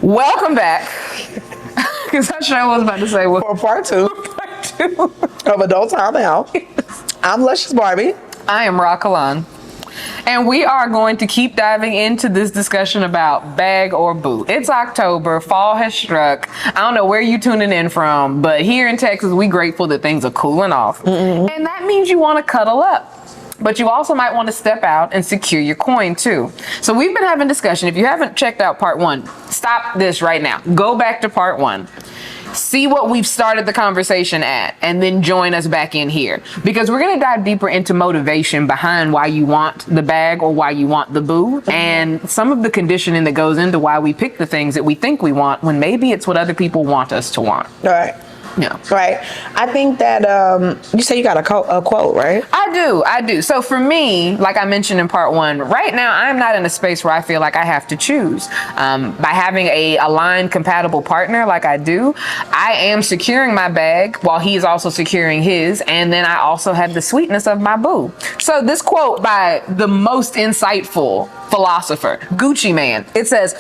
Welcome back. Because I sure was about to say, well, For part two of Adult Time Out. I'm Luscious Barbie. I am Rahkalon. And we are going to keep diving into this discussion about bag or boo. It's October, fall has struck. I don't know where you tuning in from, but here in Texas, we grateful that things are cooling off. Mm-hmm. And that means you want to cuddle up. But you also might want to step out and secure your coin too. So we've been having discussion. If you haven't checked out part one, stop this right now. Go back to part one. See what we've started the conversation at, and then join us back in here. Because we're going to dive deeper into motivation behind why you want the bag or why you want the boo, and some of the conditioning that goes into why we pick the things that we think we want when maybe it's what other people want us to want. All right. Yeah. Right. I think that you say you got a quote, right? I do. So for me, like I mentioned in part one, right now I'm not in a space where I feel like I have to choose. By having a aligned, compatible partner like I do, I am securing my bag while he's also securing his, and then I also have the sweetness of my boo. So this quote by the most insightful philosopher, Gucci Man, it says,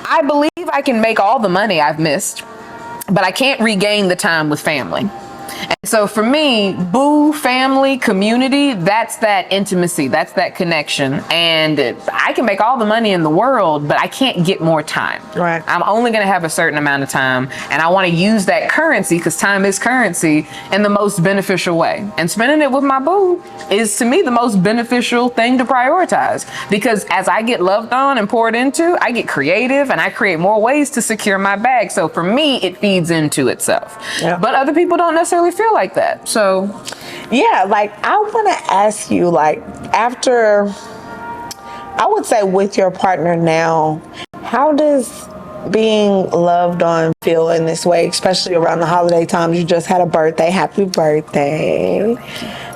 "I believe I can make all the money I've missed, but I can't regain the time with family." And so for me, boo, family, community, that's that intimacy, that's that connection. And I can make all the money in the world, but I can't get more time. Right. I'm only going to have a certain amount of time, and I want to use that currency, because time is currency, in the most beneficial way. And spending it with my boo is, to me, the most beneficial thing to prioritize, because as I get loved on and poured into, I get creative and I create more ways to secure my bag. So for me, it feeds into itself. Yeah. But other people don't necessarily feel like that. So yeah, like I want to ask you, like, after, I would say with your partner now, how does being loved on feel in this way, especially around the holiday times? You just had a birthday. Happy birthday.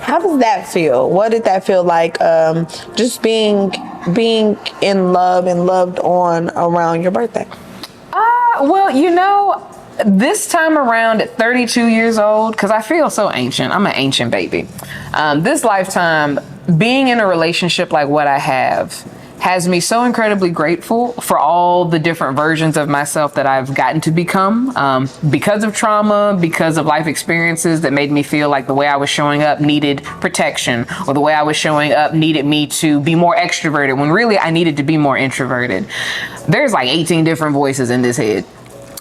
How does that feel? What did that feel like, just being in love and loved on around your birthday? Well, you know, this time around at 32 years old, because I feel so ancient. I'm an ancient baby. This lifetime, being in a relationship like what I have has me so incredibly grateful for all the different versions of myself that I've gotten to become, because of trauma, because of life experiences that made me feel like the way I was showing up needed protection, or the way I was showing up needed me to be more extroverted, when really I needed to be more introverted. There's like 18 different voices in this head.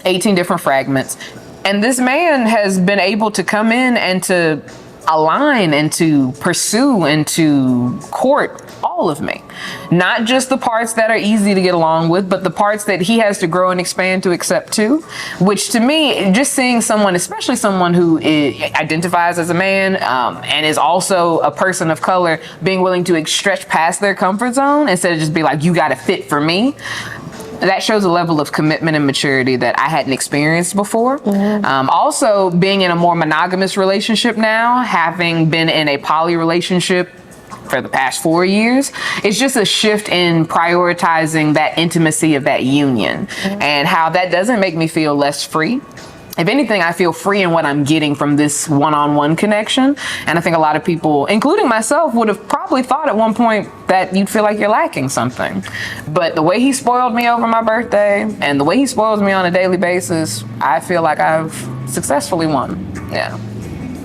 18 different fragments. And this man has been able to come in and to align and to pursue and to court all of me. Not just the parts that are easy to get along with, but the parts that he has to grow and expand to accept too. Which to me, just seeing someone, especially someone who identifies as a man and is also a person of color, being willing to stretch past their comfort zone instead of just be like, you gotta fit for me. That shows a level of commitment and maturity that I hadn't experienced before. Mm-hmm. Also, being in a more monogamous relationship now, having been in a poly relationship for the past 4 years, it's just a shift in prioritizing that intimacy of that union, and how that doesn't make me feel less free. If anything, I feel free in what I'm getting from this one-on-one connection. And I think a lot of people, including myself, would have probably thought at one point that you'd feel like you're lacking something. But the way he spoiled me over my birthday and the way he spoils me on a daily basis, I feel like I've successfully won. Yeah.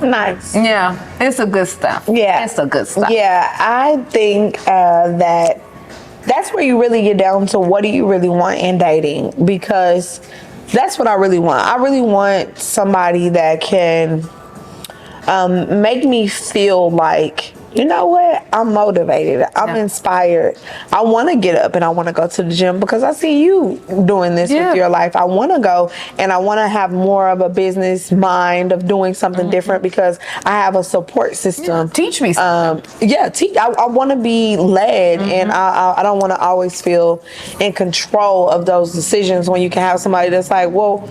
Nice. Yeah, it's a good stuff. Yeah. It's a good stuff. Yeah, I think that that's where you really get down to what do you really want in dating, because that's what I really want. I really want somebody that can make me feel like, you know what, I'm motivated, I'm inspired. I want to get up and I want to go to the gym because I see you doing this with your life. I want to go and I want to have more of a business mind of doing something different because I have a support system. Teach me something. I want to be led, and I don't want to always feel in control of those decisions when you can have somebody that's like, well,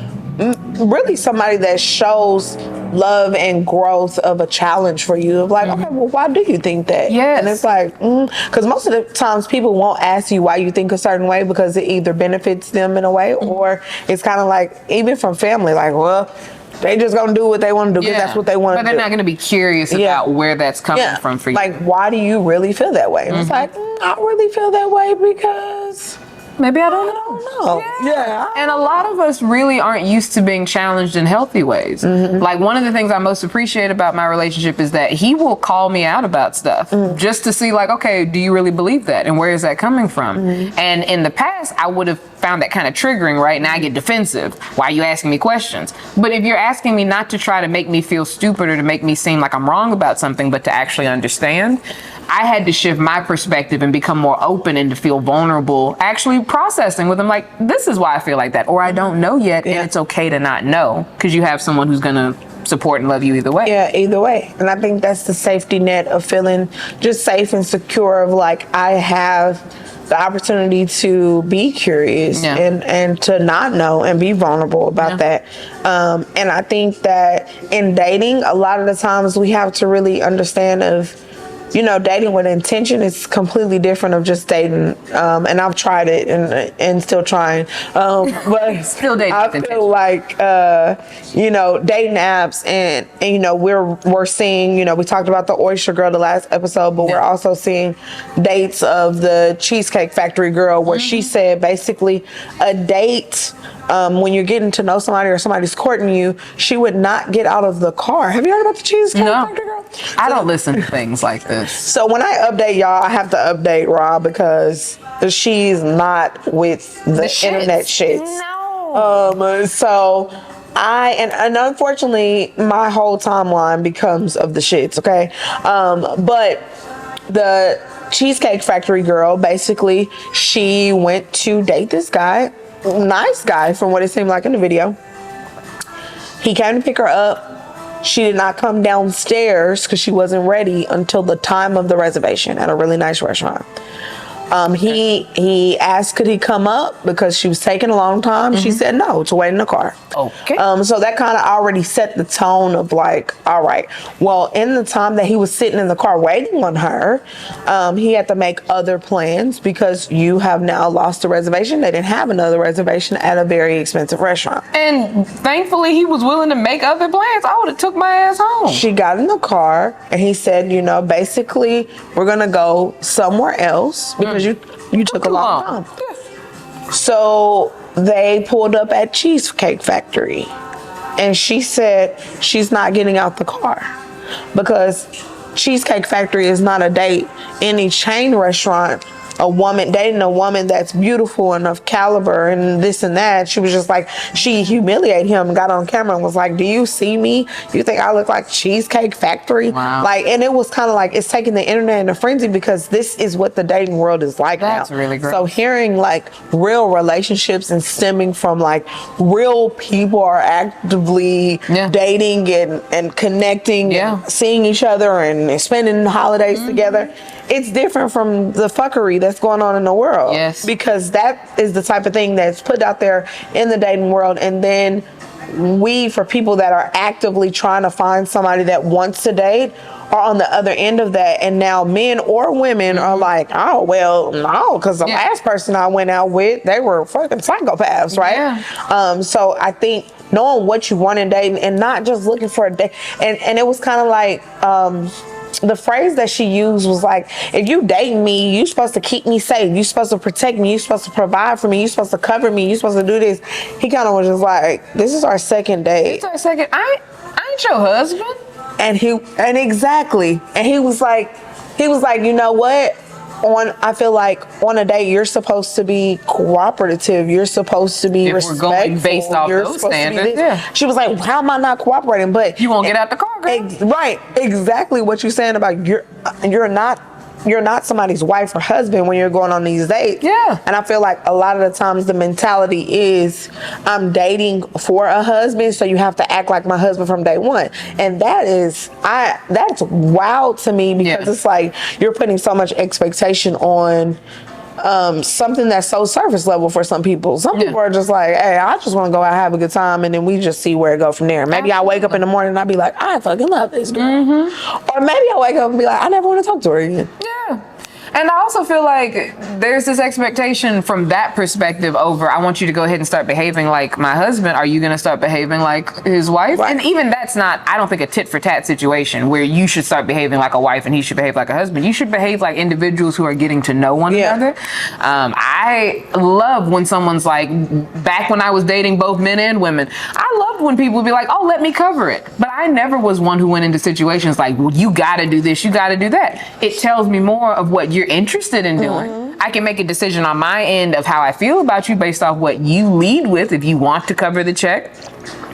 really somebody that shows love and growth of a challenge for you, of like, okay, well, why do you think that? Yes. And it's like, because most of the times people won't ask you why you think a certain way because it either benefits them in a way, or it's kind of like, even from family, like, well, they just gonna do what they want to do because that's what they want to do. But they're not gonna be curious about where that's coming from for you. Like, why do you really feel that way? And it's like, I really feel that way because maybe I don't know. Yeah. And a lot of us really aren't used to being challenged in healthy ways. Like, one of the things I most appreciate about my relationship is that he will call me out about stuff just to see, like, okay, do you really believe that? And where is that coming from? And in the past, I would have found that kind of triggering, right? Now I get defensive. Why are you asking me questions? But if you're asking me not to try to make me feel stupid or to make me seem like I'm wrong about something, but to actually understand, I had to shift my perspective and become more open and to feel vulnerable, actually processing with them, like, this is why I feel like that, or I don't know yet, and it's okay to not know, because you have someone who's gonna support and love you either way. Yeah, either way. And I think that's the safety net of feeling just safe and secure of, like, I have the opportunity to be curious and to not know and be vulnerable about that. And I think that in dating, a lot of the times we have to really understand of, you know, dating with intention is completely different of just dating. And I've tried it and still trying. But still dating. I feel like, you know, dating apps and, you know, we're seeing, you know, we talked about the Oyster Girl the last episode, but we're also seeing dates of the Cheesecake Factory girl where she said basically a date, when you're getting to know somebody or somebody's courting you, she would not get out of the car. Have you heard about the Cheesecake Factory girl? I don't listen to things like this. So when I update y'all, I have to update Rob because she's not with the internet shits. No. So and unfortunately my whole timeline becomes of the shits, okay? But the Cheesecake Factory girl, basically, she went to date this guy, nice guy from what it seemed like in the video. He came to pick her up. She did not come downstairs because she wasn't ready until the time of the reservation at a really nice restaurant. He asked could he come up because she was taking a long time. She said no, to wait in the car. Okay. So that kind of already set the tone of like, all right, well, in the time that he was sitting in the car waiting on her, he had to make other plans because you have now lost the reservation. They didn't have another reservation at a very expensive restaurant. And thankfully he was willing to make other plans. I would have took my ass home. She got in the car and he said, you know, basically we're gonna go somewhere else because you took a long time. So they pulled up at Cheesecake Factory and she said she's not getting out the car because Cheesecake Factory is not a date. Any chain restaurant, a woman dating a woman that's beautiful and of caliber and this and that, she was just like, she humiliated him and got on camera and was like, do you see me? You think I look like Cheesecake Factory? Wow. Like, and it was kind of like, it's taking the internet in a frenzy because this is what the dating world is like now. That's really great. So hearing like real relationships and stemming from like real people are actively dating and connecting and seeing each other and spending holidays together, it's different from the fuckery that's going on in the world. Yes. Because that is the type of thing that's put out there in the dating world. And then for people that are actively trying to find somebody that wants to date, are on the other end of that. And now men or women are like, oh, well, no, because the last person I went out with, they were fucking psychopaths, right? Yeah. So I think knowing what you want in dating and not just looking for a date. And it was kind of like, the phrase that she used was like, if you dating me, you're supposed to keep me safe. You're supposed to protect me. You're supposed to provide for me. You're supposed to cover me. You're supposed to do this. He kind of was just like, this is our second date. It's our second. I ain't your husband. And exactly. And he was like, you know what? I feel like on a date, you're supposed to be cooperative. You're supposed to be respectful. We're going based off those standards. She was like, how am I not cooperating? But you won't get out the car, girl. Right. Exactly what you're saying about you're not somebody's wife or husband when you're going on these dates. Yeah. And I feel like a lot of the times the mentality is I'm dating for a husband, so you have to act like my husband from day one. And that's wild to me because it's like you're putting so much expectation on something that's so surface level for some people. Some people are just like, hey, I just want to go out and have a good time, and then we just see where it go from there. Maybe I wake up in the morning and I'll be like, I fucking love this girl. Or maybe I wake up and be like, I never want to talk to her again. Yeah. And I also feel like there's this expectation from that perspective over, I want you to go ahead and start behaving like my husband. Are you going to start behaving like his wife? Right. And even that's not, I don't think, a tit for tat situation where you should start behaving like a wife and he should behave like a husband. You should behave like individuals who are getting to know one another. I love when someone's like, back when I was dating both men and women, I loved when people would be like, oh, let me cover it. But I never was one who went into situations like, well, you got to do this, you got to do that. It tells me more of what you're interested in doing. I can make a decision on my end of how I feel about you based off what you lead with if you want to cover the check.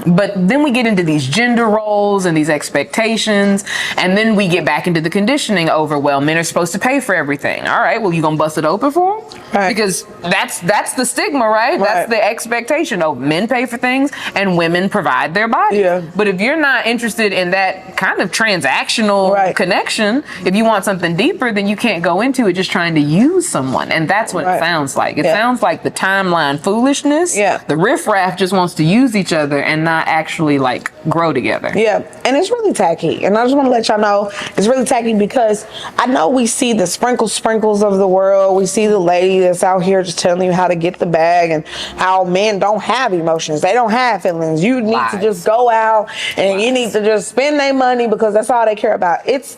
But then we get into these gender roles and these expectations, and then we get back into the conditioning over, well, men are supposed to pay for everything. All right, well, you gonna bust it open for them? Right. Because that's the stigma, right? That's the expectation. Oh, men pay for things and women provide their body. Yeah. But if you're not interested in that kind of transactional connection, if you want something deeper, then you can't go into it just trying to use someone. And that's what it sounds like. It sounds like the timeline foolishness. The riffraff just wants to use each other and not actually like grow together. Yeah, and it's really tacky. And I just want to let y'all know it's really tacky because I know we see the sprinkles of the world. We see the lady that's out here just telling you how to get the bag and how men don't have emotions. They don't have feelings. You need to just go out and you need to just spend their money because that's all they care about. It's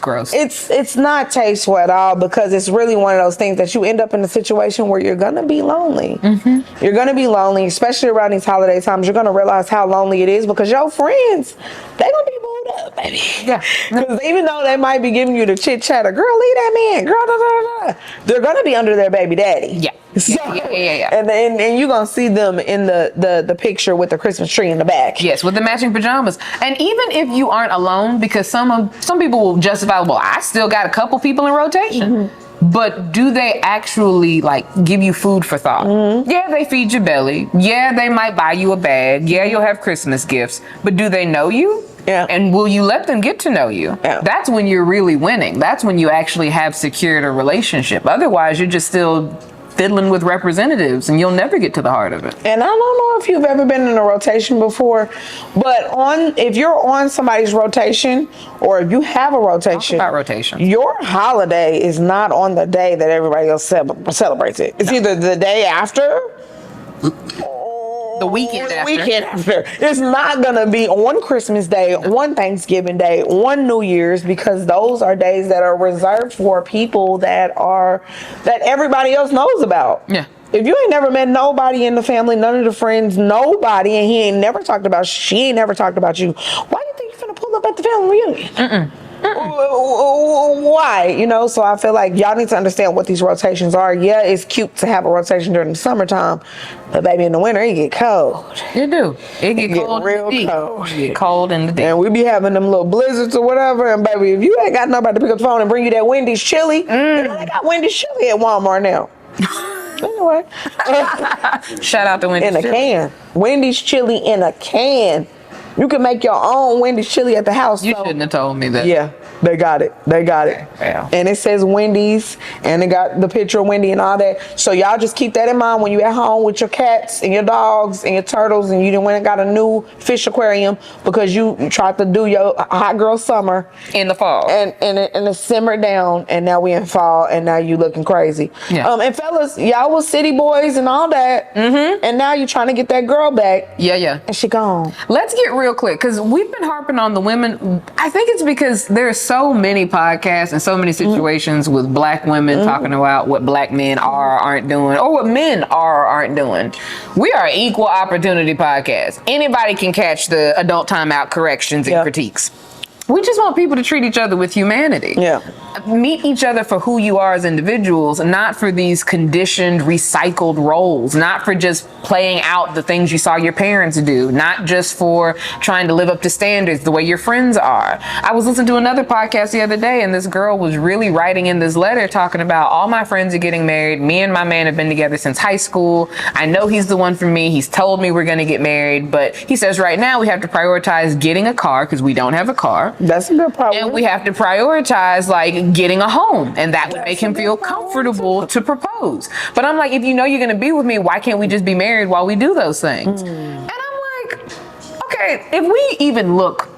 gross. It's not tasteful at all because it's really one of those things that you end up in a situation where you're gonna be lonely. You're gonna be lonely, especially around these holiday times. You're gonna realize how lonely it is because your friends, they gonna be moved up, baby. Yeah. Because even though they might be giving you the chit chatter, girl, leave that man, girl, da, da, da, they're gonna be under their baby daddy. Yeah. So, yeah. And you're gonna see them in the picture with the Christmas tree in the back. Yes, with the matching pajamas. And even if you aren't alone, because some people will justify, well, I still got a couple people in rotation. But do they actually like give you food for thought? Yeah, they feed your belly. Yeah, they might buy you a bag. Yeah, you'll have Christmas gifts. But do they know you? Yeah. And will you let them get to know you? Yeah. That's when you're really winning. That's when you actually have secured a relationship. Otherwise, you're just still fiddling with representatives and you'll never get to the heart of it. And I don't know if you've ever been in a rotation before, but if you're on somebody's rotation or if you have a rotation, talk about rotation. Your holiday is not on the day that everybody else celebrates it. It's either the day after the weekend after. It's not gonna be on Christmas Day, on Thanksgiving Day, on New Year's, because those are days that are reserved for people that everybody else knows about. Yeah. If you ain't never met nobody in the family, none of the friends, nobody, and she ain't never talked about you, why you think you're finna pull up at the family reunion? Why? So I feel like y'all need to understand what these rotations are. Yeah, it's cute to have a rotation during the summertime, but baby, in the winter, it get cold. It do. It get cold. Real cold. It get cold in the day. And we be having them little blizzards or whatever, and baby, if you ain't got nobody to pick up the phone and bring you that Wendy's chili, they got Wendy's chili at Walmart now. Anyway. Shout out to Wendy's in a chili. can. Wendy's chili in a can. You can make your own Wendy's chili at the house. You shouldn't have told me that. Yeah, they got it. Yeah. And it says Wendy's, and it got the picture of Wendy and all that. So y'all just keep that in mind when you at home with your cats and your dogs and your turtles, and you went and got a new fish aquarium because you tried to do your hot girl summer in the fall, and it simmered down, and now we in fall, and now you looking crazy. Yeah. And fellas, y'all was city boys and all that, and now you trying to get that girl back. Yeah. And she gone. Let's get real quick, because we've been harping on the women. I think it's because there's so many podcasts and so many situations with black women talking about what black men are or aren't doing, or what men are or aren't doing. We are an equal opportunity podcast. Anybody can catch the adult timeout corrections and critiques. We just want people to treat each other with humanity. Yeah. Meet each other for who you are as individuals, not for these conditioned, recycled roles, not for just playing out the things you saw your parents do, not just for trying to live up to standards the way your friends are. I was listening to another podcast the other day, and this girl was really writing in this letter talking about all my friends are getting married. Me and my man have been together since high school. I know he's the one for me. He's told me we're going to get married, but he says right now we have to prioritize getting a car because we don't have a car. That's a good problem. And we have to prioritize like getting a home, and that would make him feel comfortable to propose. But I'm like, if you know you're going to be with me, why can't we just be married while we do those things? And I'm like, okay, if we even look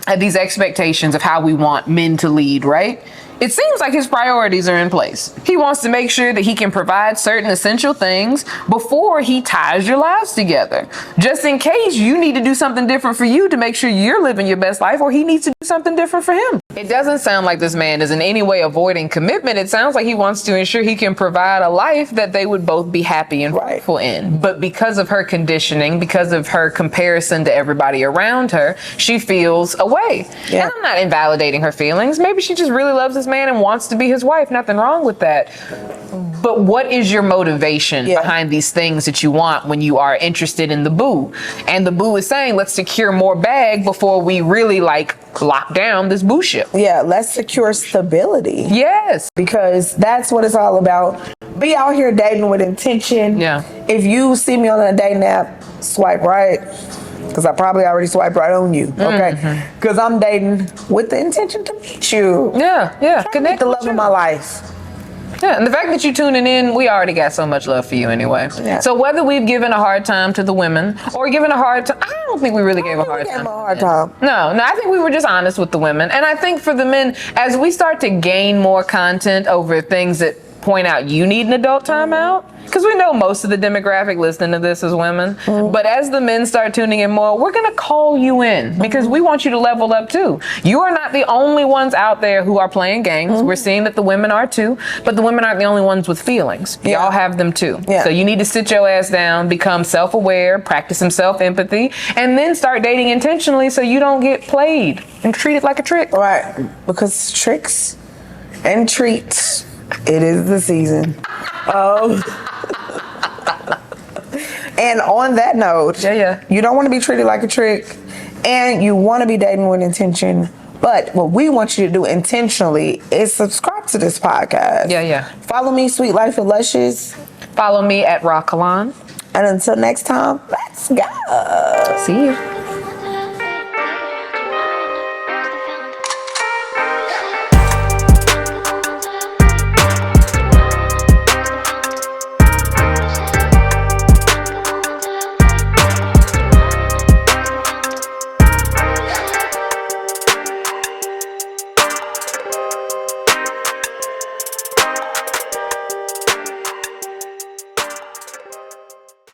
at these expectations of how we want men to lead, right? it seems like his priorities are in place. He wants to make sure that he can provide certain essential things before he ties your lives together. Just in case you need to do something different for you to make sure you're living your best life, or he needs to do something different for him. It doesn't sound like this man is in any way avoiding commitment. It sounds like he wants to ensure he can provide a life that they would both be happy and fruitful in. But because of her conditioning, because of her comparison to everybody around her, she feels away. Yeah. And I'm not invalidating her feelings. Maybe she just really loves this man and wants to be his wife. Nothing wrong with that. But what is your motivation behind these things that you want when you are interested in the boo? And the boo is saying, let's secure more bag before we really lock down this boo ship. Yeah, let's secure stability. Yes. Because that's what it's all about. Be out here dating with intention. Yeah. If you see me on a dating app, swipe right. Because I probably already swiped right on you. Okay. Because I'm dating with the intention to meet you. Yeah. Connect the love of my life. Yeah, and the fact that you're tuning in, we already got so much love for you anyway. Yeah. So whether we've given a hard time to the women or given a hard time, I don't think we really gave a hard time. No, I think we were just honest with the women. And I think for the men, as we start to gain more content over things that point out you need an adult timeout, because we know most of the demographic listening to this is women. But as the men start tuning in more, we're going to call you in because we want you to level up too. You are not the only ones out there who are playing games. We're seeing that the women are too, but the women aren't the only ones with feelings. Y'all have them too. So you need to sit your ass down, become self-aware, practice some self-empathy, and then start dating intentionally so you don't get played and treated like a trick. Right. Because tricks and treats, it is the season. And on that note, you don't want to be treated like a trick, and you want to be dating with intention. But what we want you to do intentionally is subscribe to this podcast. Follow me, Sweet Life and Luscious. Follow me at Rahkalon. And until next time, let's go. See you.